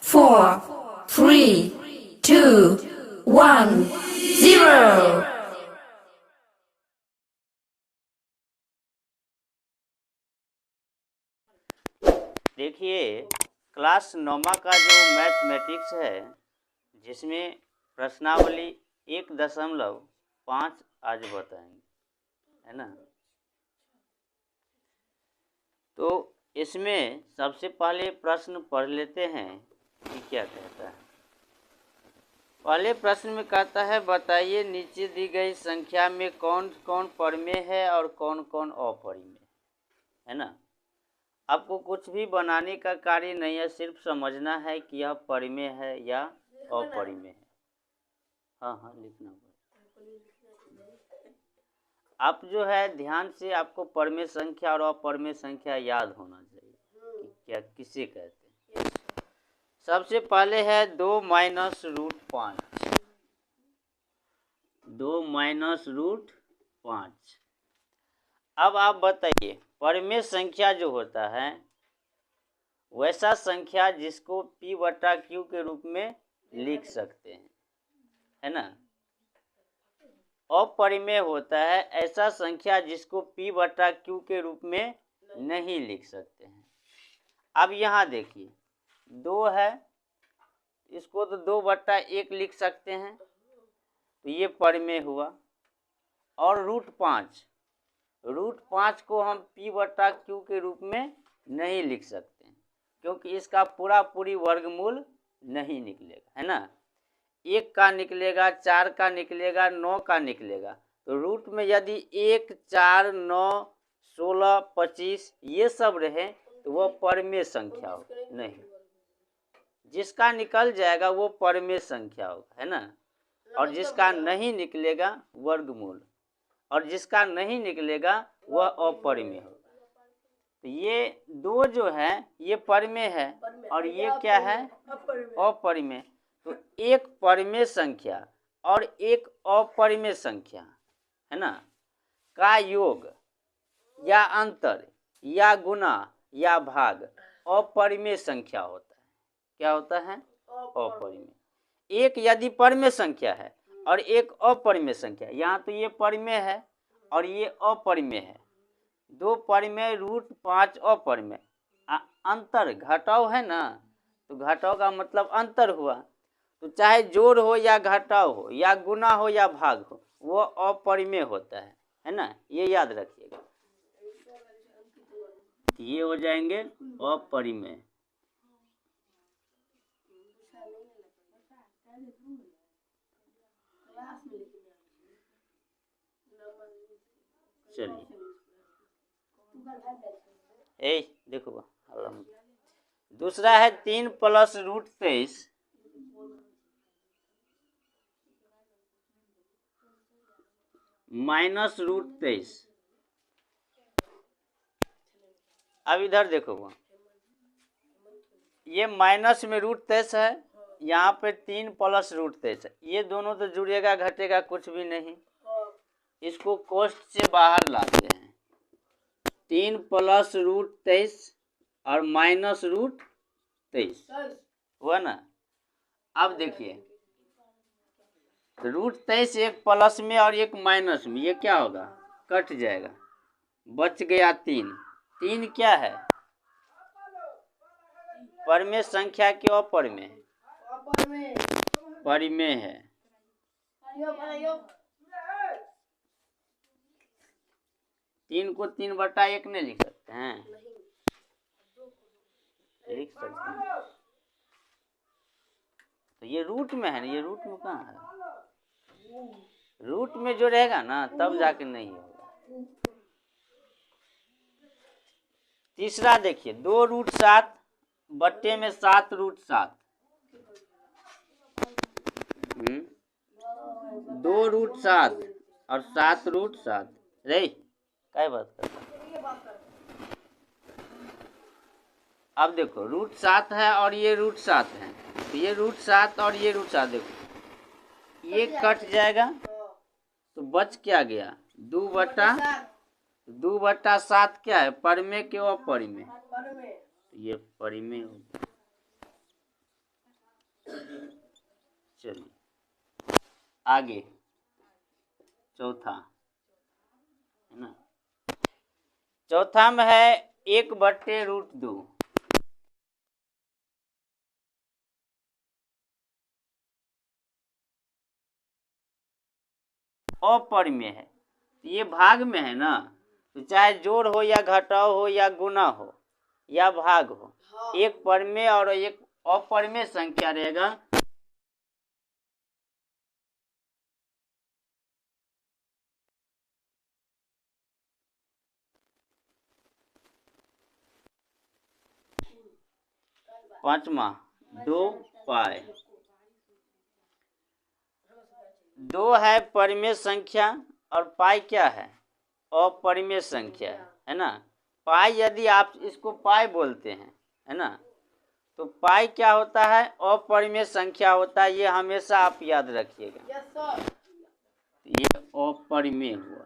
4, 3, 2, 1, 0. देखिए, क्लास 9 का जो मैथमेटिक्स है, जिसमें प्रश्नावली 1.5 आज बताएंगे, है ना। तो इसमें सबसे पहले प्रश्न पढ़ लेते हैं कि क्या कहता है। पहले प्रश्न में कहता है, बताइए नीचे दी गई संख्या में कौन कौन परिमेय है और कौन कौन अपरिमेय है ना। आपको कुछ भी बनाने का कार्य नहीं है, सिर्फ समझना है कि यह परिमेय है या अपरिमेय है। हाँ लिखना पड़ेगा। आप जो है ध्यान से, आपको परिमेय संख्या और अपरिमेय संख्या याद होना चाहिए कि क्या किसे कहते हैं। सबसे पहले है 2 - √5। 2 - √5। अब आप बताइए, परिमेय संख्या जो होता है वैसा संख्या जिसको P/Q के रूप में लिख सकते हैं, है ना। अपरिमेय होता है ऐसा संख्या जिसको P/Q के रूप में नहीं लिख सकते हैं। अब यहाँ देखिए 2 है, इसको तो 2/1 लिख सकते हैं, तो ये परिमेय हुआ। और √5 को हम P/Q के रूप में नहीं लिख सकते हैं, क्योंकि इसका पूरी वर्गमूल नहीं निकलेगा, है ना। 1 का निकलेगा, 4 का निकलेगा, 9 का निकलेगा। तो रूट में यदि 1, 4, 9, 16, 25 ये सब रहे तो वह परिमेय संख्या होगा। नहीं, जिसका निकल जाएगा वो परिमेय संख्या होगा, है ना। और जिसका नहीं निकलेगा वर्गमूल, और जिसका नहीं निकलेगा वह अपरिमेय होगा। तो ये 2 जो है ये परिमेय है और ये क्या है, अपरिमेय। तो एक परिमेय संख्या और एक अपरिमेय संख्या, है ना, का योग या अंतर या गुना या भाग अपरिमेय संख्या होता है। क्या होता है, अपरिमेय। एक यदि परिमेय संख्या है और एक अपरिमेय संख्या, यहाँ तो ये परिमेय है और ये अपरिमेय है। 2 परिमेय √5 अपरिमेय, अंतर घटाव है ना, तो घटाव का मतलब अंतर हुआ। तो चाहे जोड़ हो या घटाव हो या गुना हो या भाग हो, वो अपरिमेय होता है ना। ये याद रखिएगा, ये हो जाएंगे अपरिमेय। चलिए देखो, दूसरा है 3 + √23 - √23। अब इधर देखो, ये माइनस में √23 है, यहाँ पे 3 + √23 है। ये दोनों तो जुड़ेगा घटेगा कुछ भी नहीं, इसको कोष्ठ से बाहर लाते हैं। 3 + √23 और -√23 हुआ ना। अब देखिए √23 एक प्लस में और एक माइनस में, ये क्या होगा, कट जाएगा, बच गया 3 क्या है, परिमेय संख्या के अपरिमेय, परिमेय है। 3 को 3/1 नहीं लिख सकते हैं, लिख सकते हैं। तो ये रूट में है ना, ये रूट में कहाँ है, रूट में जो रहेगा ना तब जाके नहीं होगा। तीसरा देखिए 2√7 बट्टे में 7√7, 2√7 और 7√7 रही, क्या बात करता। अब देखो √7 है और ये √7 है, तो ये √7 और ये √7 देखो ये कट जाएगा, तो बच क्या गया, 2/7 क्या है, परिमेय के अपरिमेय, ये परिमेय होगा। चलिए आगे चौथा, है ना। चौथा में है 1/√2। अपरिमेय है, ये भाग में है ना, तो चाहे जोड़ हो या घटाव हो या गुना हो या भाग हो, एक परिमेय और एक अपरिमेय संख्या रहेगा। पांचवा 2π। 2 है परिमेय संख्या और पाई क्या है, अपरिमेय संख्या है ना। पाई यदि आप इसको पाई बोलते हैं, है ना, तो पाई क्या होता है, अपरिमेय संख्या होता है, ये हमेशा आप याद रखिएगा। ये अपरिमेय हुआ।